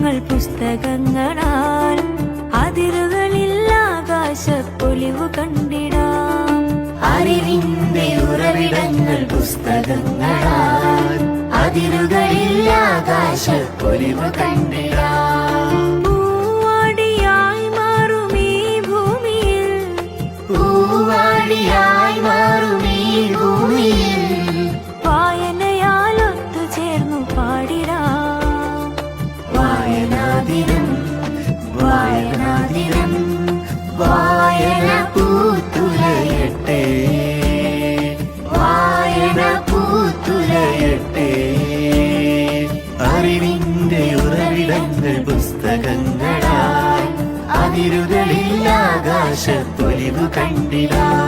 ഉറവിടങ്ങൾ പുസ്തകങ്ങളാൽ അതിരുകളിൽ ആകാശപ്പൊലിവു കണ്ടിടാം. അറിവിന്റെ ഉറവിടങ്ങൾ പുസ്തകങ്ങളാൽ അതിരുകളിൽ ആകാശപ്പൊലിവു കണ്ടിടാം. പൂവാടിയായി മാറും ഈ ഭൂമിയിൽ, പൂവാടിയായി മാറും ഈ ഭൂമിയിൽ വായനയാൽ ഒത്തുചേർന്നു പാടിടാം. വായനാദിനം വായനാദിനം വായന പൂത്തുലയട്ടെ, വായന പൂത്തുലയട്ടെ. അറിവിന്റെ ഉറവിടങ്ങൾ പുസ്തകങ്ങളാൽ അതിരുകളിൽ ആകാശപ്പൊലിവു കണ്ടിടാം.